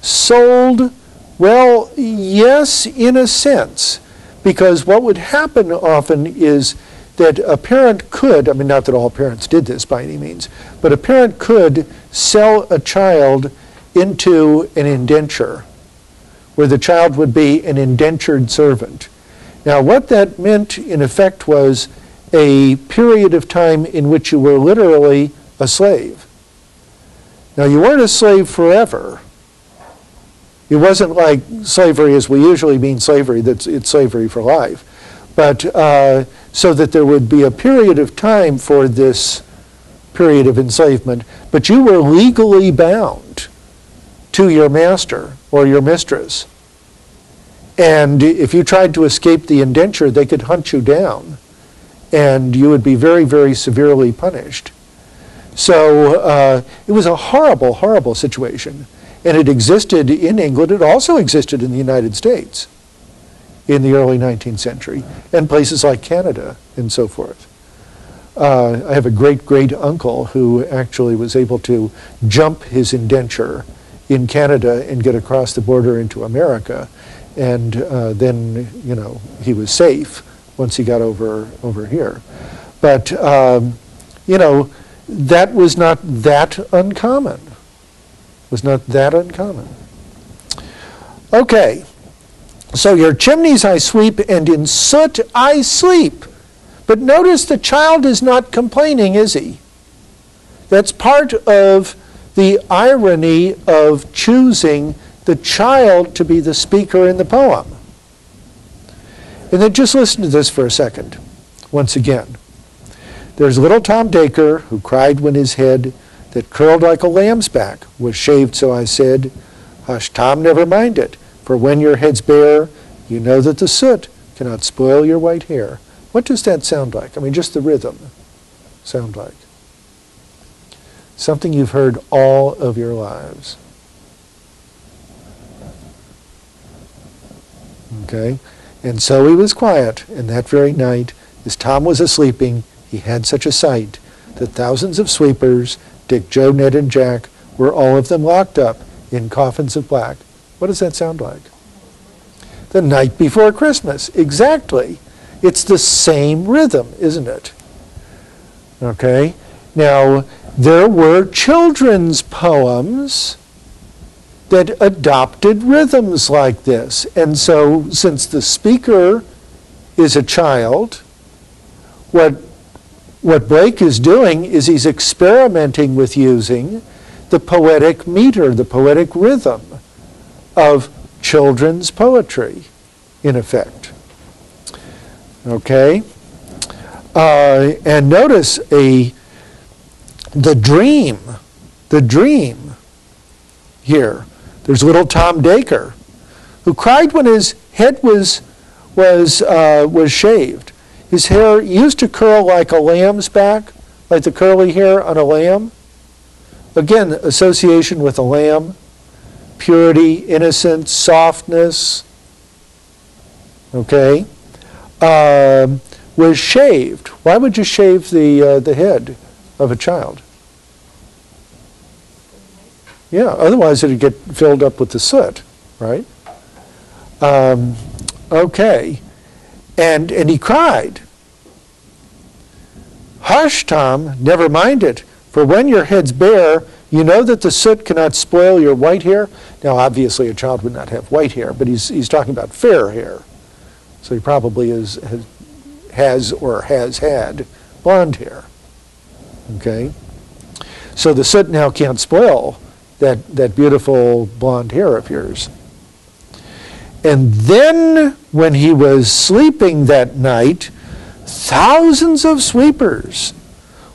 Sold, well, yes, in a sense, because what would happen often is that a parent could, I mean, not that all parents did this by any means, but a parent could sell a child into an indenture, where the child would be an indentured servant. Now, what that meant, in effect, was a period of time in which you were literally a slave. Now, you weren't a slave forever. It wasn't like slavery as we usually mean slavery, that it's slavery for life. But so that there would be a period of time for this period of enslavement, but you were legally bound to your master or your mistress. And if you tried to escape the indenture, they could hunt you down, and you would be very, very severely punished. So it was a horrible, horrible situation. And it existed in England. It also existed in the United States in the early 19th century, and places like Canada and so forth. I have a great-great-uncle who actually was able to jump his indenture in Canada and get across the border into America. And then, you know, he was safe once he got over here. But, you know, that was not that uncommon. Was not that uncommon. Okay, so your chimneys I sweep, and in soot I sleep. But notice the child is not complaining, is he? That's part of the irony of choosing the child to be the speaker in the poem. And then just listen to this for a second, once again. There's little Tom Dacre, who cried when his head that curled like a lamb's back was shaved, so I said, hush, Tom, never mind it, for when your head's bare, you know that the soot cannot spoil your white hair. What does that sound like? I mean, just the rhythm sound like. Something you've heard all of your lives. Okay? And so he was quiet, and that very night, as Tom was a-sleeping, he had such a sight that thousands of sweepers, Dick, Joe, Ned, and Jack, were all of them locked up in coffins of black. What does that sound like? The night before Christmas. Exactly. It's the same rhythm, isn't it? Okay. Now, there were children's poems that adopted rhythms like this. And so, since the speaker is a child, what Blake is doing is he's experimenting with using the poetic meter, the poetic rhythm of children's poetry, in effect. Okay? And notice the dream here. There's little Tom Dacre, who cried when his head was shaved. His hair used to curl like a lamb's back, like the curly hair on a lamb. Again, association with a lamb, purity, innocence, softness, okay, was shaved. Why would you shave the head of a child? Yeah, otherwise it would get filled up with the soot, right? Okay, and he cried, "Hush, Tom, never mind it, for when your head's bare, you know that the soot cannot spoil your white hair." Now, obviously, a child would not have white hair, but he's talking about fair hair. So he probably has had blonde hair, okay? So the soot now can't spoil that beautiful blonde hair of yours. And then when he was sleeping that night, thousands of sweepers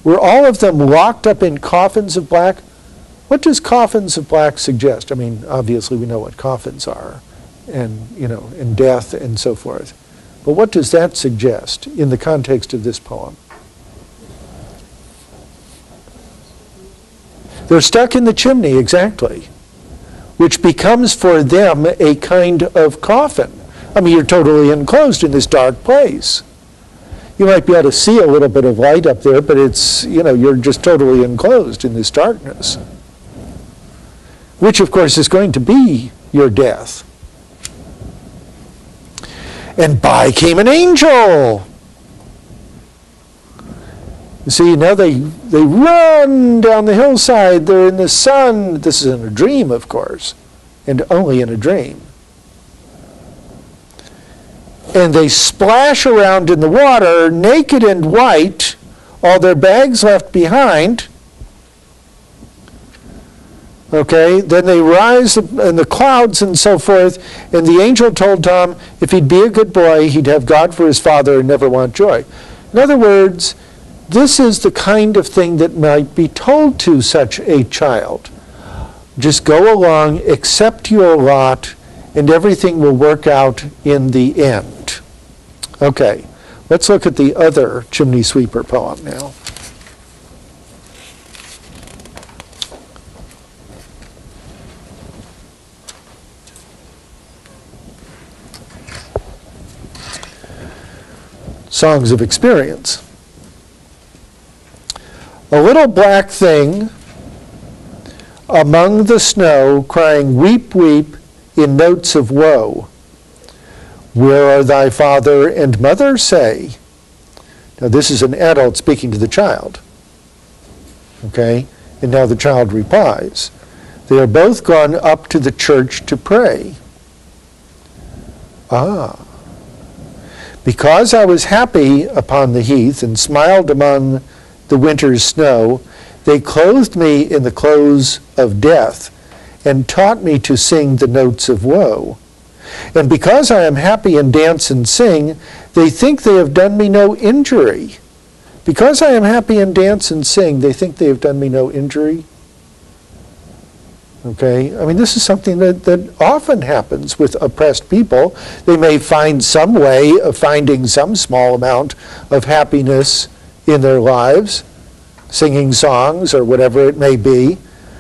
were all of them locked up in coffins of black. What does coffins of black suggest? I mean, obviously we know what coffins are, and, you know, and death and so forth. But what does that suggest in the context of this poem? They're stuck in the chimney, exactly, which becomes for them a kind of coffin. I mean, you're totally enclosed in this dark place. You might be able to see a little bit of light up there, but it's, you know, you're just totally enclosed in this darkness, which, of course, is going to be your death. And by came an angel. You see, now they run down the hillside. They're in the sun. This is in a dream, of course, and only in a dream. And they splash around in the water, naked and white, all their bags left behind. Okay, then they rise in the clouds and so forth, and the angel told Tom if he'd be a good boy, he'd have God for his father and never want joy. In other words, this is the kind of thing that might be told to such a child. Just go along, accept your lot, and everything will work out in the end. Okay, let's look at the other Chimney Sweeper poem now. Songs of Experience. A little black thing among the snow, crying, "Weep, weep," in notes of woe. "Where are thy father and mother?" say. Now this is an adult speaking to the child. Okay? And now the child replies, "They are both gone up to the church to pray." Ah. "Because I was happy upon the heath and smiled among the winter's snow, they clothed me in the clothes of death and taught me to sing the notes of woe. And because I am happy and dance and sing, they think they have done me no injury." Because I am happy and dance and sing, they think they have done me no injury. Okay, I mean, this is something that often happens with oppressed people. They may find some way of finding some small amount of happiness in their lives, singing songs or whatever it may be,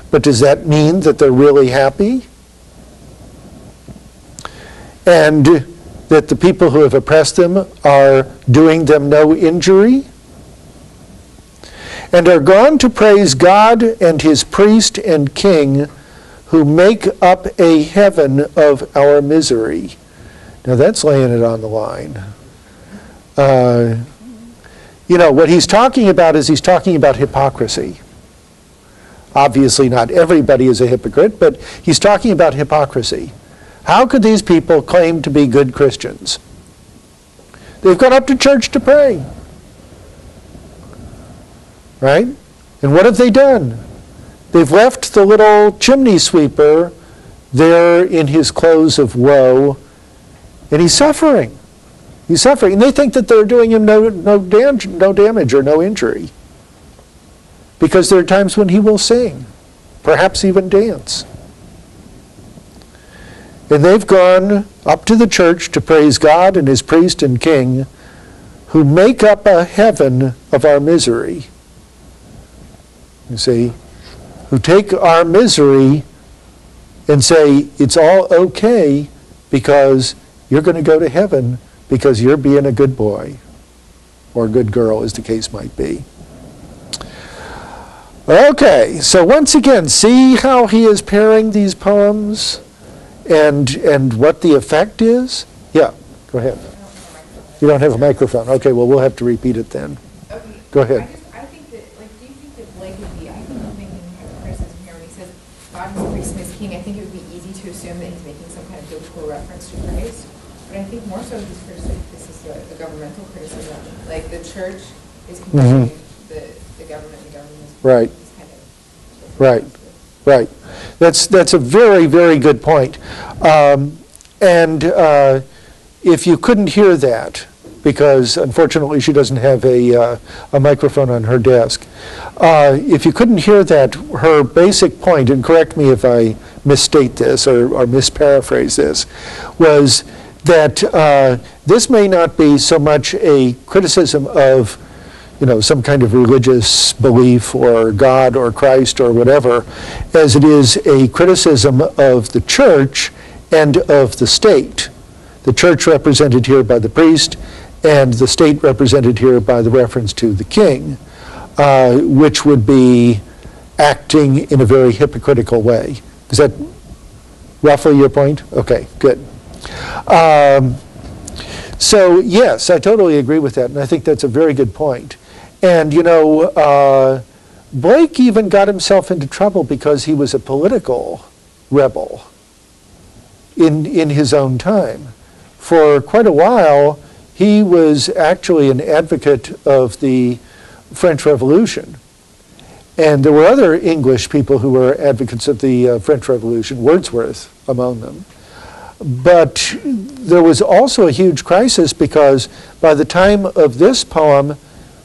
but does that mean that they're really happy? And that the people who have oppressed them are doing them no injury? "And are gone to praise God and his priest and king, who make up a heaven of our misery." Now that's laying it on the line. You know, what he's talking about is he's talking about hypocrisy. Obviously not everybody is a hypocrite, but he's talking about hypocrisy. How could these people claim to be good Christians? They've gone up to church to pray. Right? And what have they done? They've left the little chimney sweeper there in his clothes of woe, and he's suffering. He's suffering. And they think that they're doing him no damage or no injury. Because there are times when he will sing, perhaps even dance. And they've gone up to the church to praise God and his priest and king, who make up a heaven of our misery. You see, who take our misery and say, it's all okay because you're going to go to heaven because you're being a good boy or a good girl, as the case might be. Okay, so once again, see how he is pairing these poems and what the effect is? Yeah, go ahead. You don't have a microphone. Okay, well, we'll have to repeat it then. Okay. Go ahead. I think that, like, do you think that Blake would be, I think he's making a criticism here when he says God is priest and is king. I think it would be easy to assume that he's making some kind of biblical reference to Christ. But I think more so he's criticizing, this is a governmental criticism. Like, the church is controlling the government, and the government is Right. kind of Right, right. That's a very, very good point. If you couldn't hear that, because unfortunately she doesn't have a microphone on her desk, if you couldn't hear that, her basic point, and correct me if I misstate this or misparaphrase this, was that this may not be so much a criticism of some kind of religious belief or God or Christ or whatever, as it is a criticism of the church and of the state. The church represented here by the priest and the state represented here by the reference to the king, which would be acting in a very hypocritical way. Is that roughly your point? Okay, good. So yes, I totally agree with that, and I think that's a very good point. And Blake even got himself into trouble because he was a political rebel in his own time. For quite a while, he was actually an advocate of the French Revolution. And there were other English people who were advocates of the French Revolution, Wordsworth among them. But there was also a huge crisis because by the time of this poem,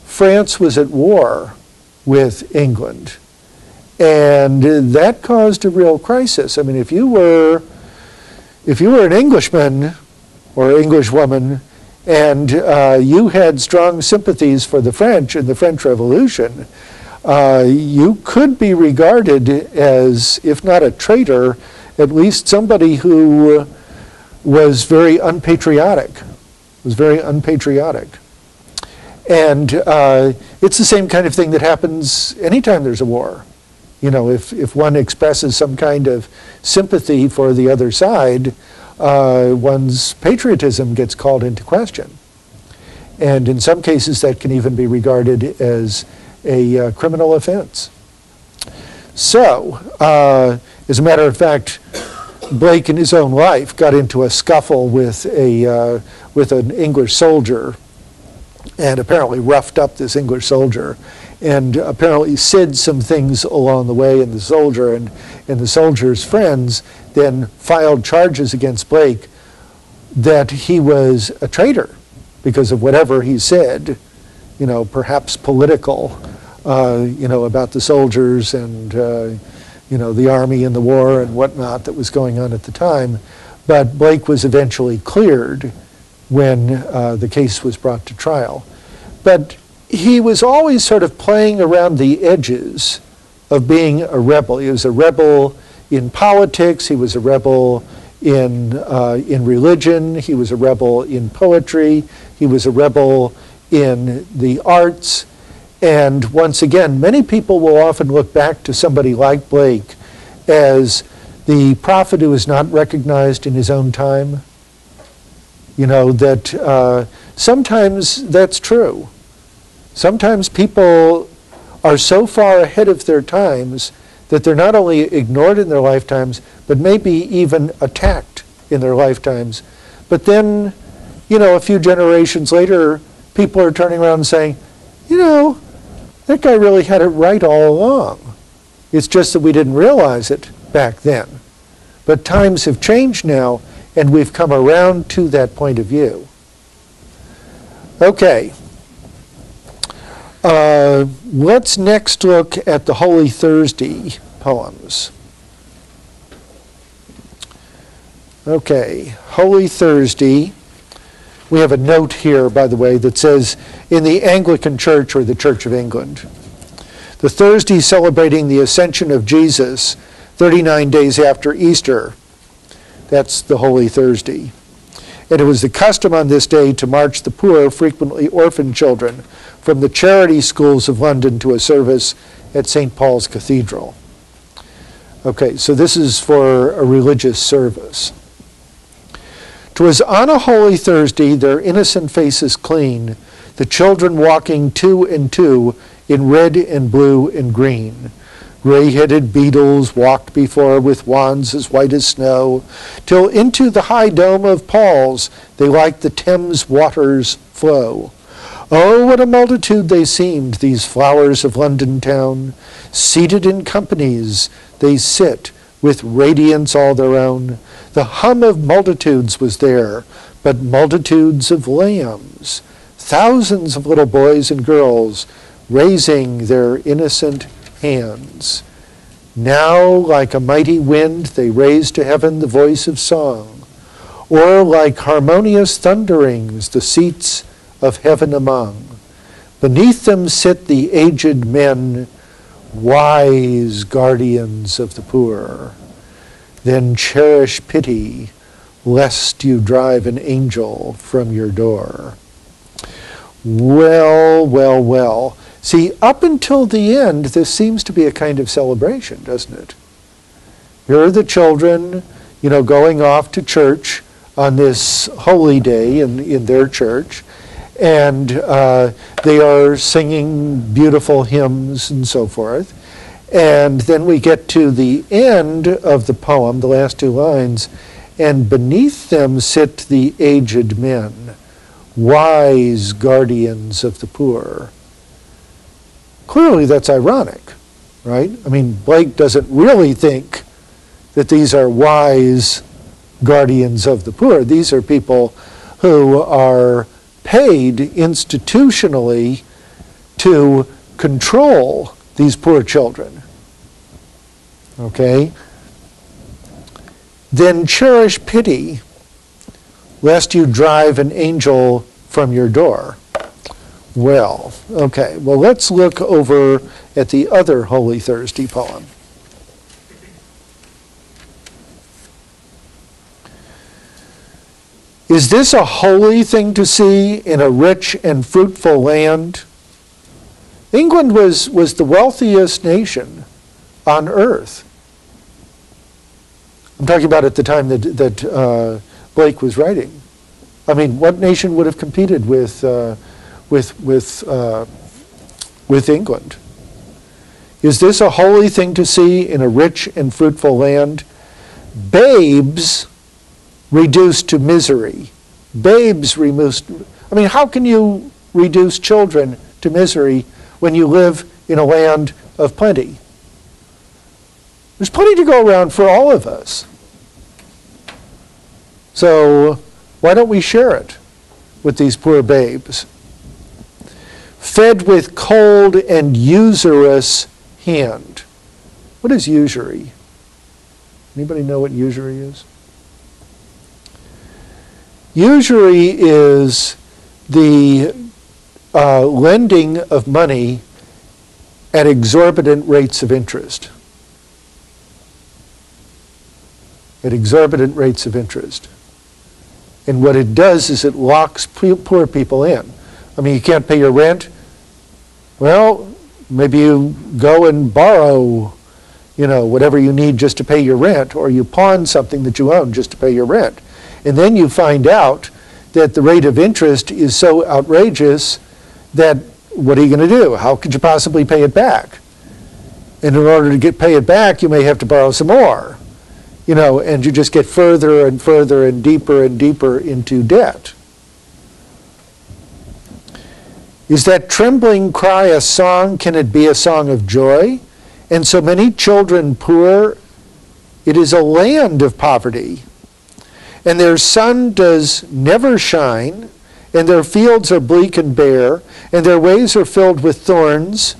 France was at war with England. And that caused a real crisis. I mean, if you were an Englishman or Englishwoman and you had strong sympathies for the French in the French Revolution, you could be regarded as, if not a traitor, at least somebody who was very unpatriotic, And it's the same kind of thing that happens anytime there's a war. If one expresses some kind of sympathy for the other side, one's patriotism gets called into question. And in some cases that can even be regarded as a criminal offense. So, as a matter of fact, Blake in his own life got into a scuffle with an English soldier and apparently roughed up this English soldier and apparently said some things along the way, and the soldier and the soldier's friends then filed charges against Blake that he was a traitor because of whatever he said, perhaps political, about the soldiers and, the army and the war and whatnot that was going on at the time. But Blake was eventually cleared when the case was brought to trial. But he was always sort of playing around the edges of being a rebel. He was a rebel in politics, he was a rebel in religion, he was a rebel in poetry, he was a rebel in the arts. And once again, many people will often look back to somebody like Blake as the prophet who is not recognized in his own time. That sometimes that's true. Sometimes people are so far ahead of their times that they're not only ignored in their lifetimes, but maybe even attacked in their lifetimes. But then, a few generations later, people are turning around and saying, that guy really had it right all along. It's just that we didn't realize it back then. But times have changed now, and we've come around to that point of view. Okay. Let's next look at the Holy Thursday poems. Okay, Holy Thursday. we have a note here, by the way, that says, in the Anglican Church or the Church of England, the Thursday celebrating the Ascension of Jesus, 39 days after Easter. That's the Holy Thursday. And it was the custom on this day to march the poor, frequently orphan children, from the charity schools of London to a service at St. Paul's Cathedral. Okay, so this is for a religious service. 'Twas on a holy Thursday, their innocent faces clean, the children walking two and two in red and blue and green. Gray-headed beetles walked before with wands as white as snow, till into the high dome of Paul's they like the Thames waters flow. Oh, what a multitude they seemed, these flowers of London town. Seated in companies they sit, with radiance all their own. The hum of multitudes was there, but multitudes of lambs. Thousands of little boys and girls raising their innocent hands. Now, like a mighty wind, they raise to heaven the voice of song, or like harmonious thunderings, the seats of heaven among. Beneath them sit the aged men, wise guardians of the poor. Then cherish pity, lest you drive an angel from your door. Well, well, well. See, up until the end, this seems to be a kind of celebration, doesn't it? Here are the children, going off to church on this holy day in their church, and they are singing beautiful hymns and so forth. And then we get to the end of the poem, the last two lines, and beneath them sit the aged men, wise guardians of the poor. Clearly that's ironic, right? I mean, Blake doesn't really think that these are wise guardians of the poor. These are people who are paid institutionally to control these poor children. Okay? Then cherish pity, lest you drive an angel from your door. Well, okay. Well, let's look over at the other Holy Thursday poem. Is this a holy thing to see in a rich and fruitful land? England was the wealthiest nation on earth. I'm talking about at the time that Blake was writing. I mean, what nation would have competed with England? Is this a holy thing to see in a rich and fruitful land? Babes reduced to misery. Babes reduced. I mean, how can you reduce children to misery when you live in a land of plenty? There's plenty to go around for all of us. So why don't we share it with these poor babes? Fed with cold and usurious hand. What is usury? Anybody know what usury is? Usury is the lending of money at exorbitant rates of interest. At exorbitant rates of interest. And what it does is it locks poor people in. I mean, you can't pay your rent. Well, maybe you go and borrow, whatever you need just to pay your rent, or you pawn something that you own just to pay your rent. And then you find out that the rate of interest is so outrageous that what are you going to do? How could you possibly pay it back? And in order to pay it back, you may have to borrow some more, and you just get further and further and deeper into debt. Is that trembling cry a song? Can it be a song of joy? And so many children poor, it is a land of poverty. And their sun does never shine, and their fields are bleak and bare, and their ways are filled with thorns.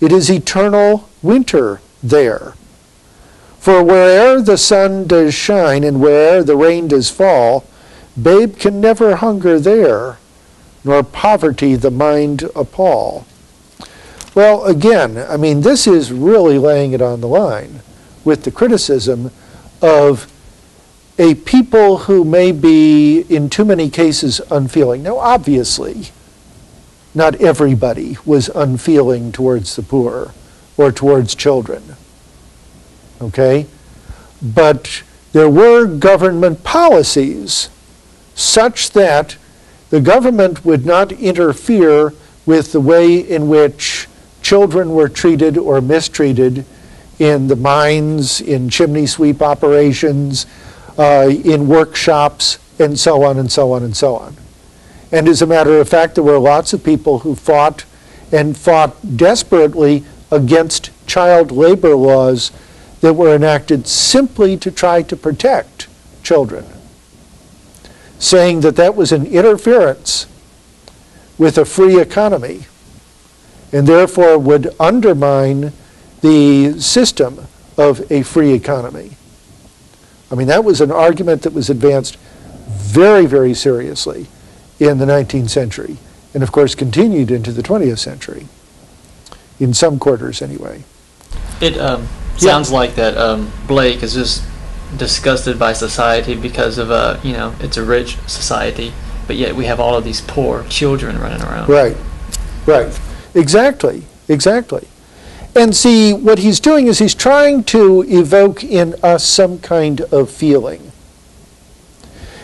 It is eternal winter there. For where'er the sun does shine, and where'er the rain does fall, Babe can never hunger there, nor poverty the mind appall. Well, again, I mean, this is really laying it on the line with the criticism of a people who may be, in too many cases, unfeeling. Now, obviously, not everybody was unfeeling towards the poor or towards children, okay? But there were government policies such that the government would not interfere with the way in which children were treated or mistreated in the mines, in chimney sweep operations, in workshops, and so on and so on and so on. And as a matter of fact, there were lots of people who fought and fought desperately against child labor laws that were enacted simply to try to protect children, saying that that was an interference with a free economy and therefore would undermine the system of a free economy. I mean, that was an argument that was advanced very, very seriously in the 19th century, and of course continued into the 20th century, in some quarters anyway. It sounds like that Blake is just disgusted by society because of, you know, it's a rich society, but yet we have all of these poor children running around. Right, right. Exactly, exactly. And see, what he's doing is he's trying to evoke in us some kind of feeling.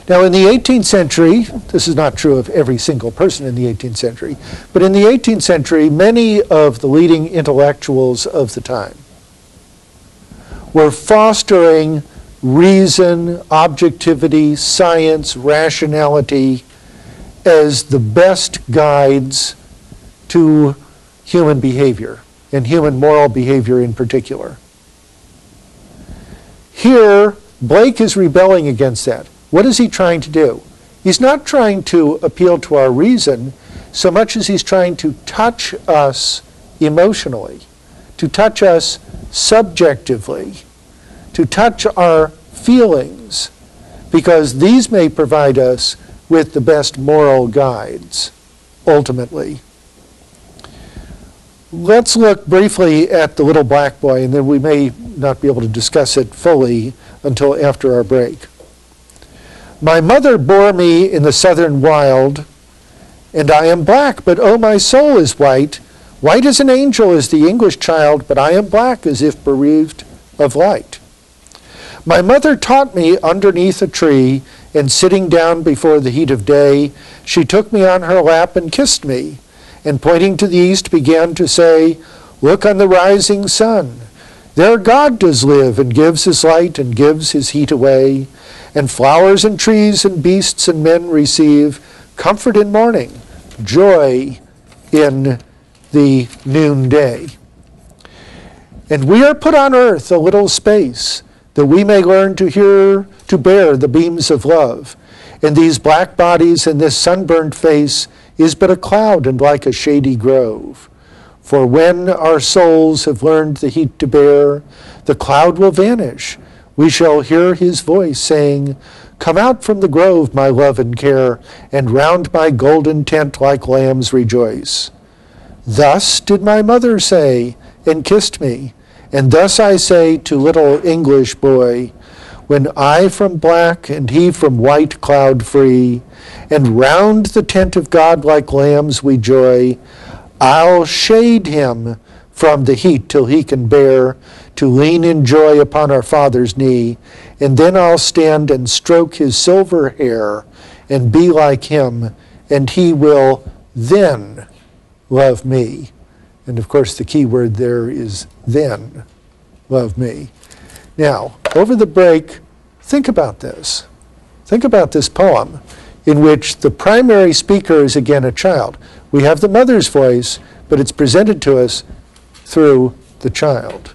Now, in the 18th century, this is not true of every single person in the 18th century, but in the 18th century, many of the leading intellectuals of the time were fostering reason, objectivity, science, rationality as the best guides to human behavior, and human moral behavior in particular. Here, Blake is rebelling against that. What is he trying to do? He's not trying to appeal to our reason so much as he's trying to touch us emotionally, to touch us subjectively, to touch our feelings, because these may provide us with the best moral guides, ultimately. Let's look briefly at the little black boy, and then we may not be able to discuss it fully until after our break. My mother bore me in the southern wild, and I am black, but oh, my soul is white. White as an angel is the English child, but I am black as if bereaved of light. My mother taught me underneath a tree, and sitting down before the heat of day, she took me on her lap and kissed me, and pointing to the east began to say, look on the rising sun. There God does live, and gives his light and gives his heat away, and flowers and trees and beasts and men receive comfort in morning, joy in the noonday. And we are put on earth a little space, that we may learn to hear, to bear the beams of love. And these black bodies and this sunburned face is but a cloud and like a shady grove. For when our souls have learned the heat to bear, the cloud will vanish. We shall hear his voice saying, come out from the grove, my love and care, and round my golden tent like lambs rejoice. Thus did my mother say, and kissed me, and thus I say to little English boy, when I from black and he from white cloud free, and round the tent of God like lambs we joy, I'll shade him from the heat till he can bear to lean in joy upon our Father's knee, and then I'll stand and stroke his silver hair and be like him, and he will then love me. And of course the key word there is then, love me. Now, over the break, think about this. Think about this poem in which the primary speaker is again a child. We have the mother's voice, but it's presented to us through the child.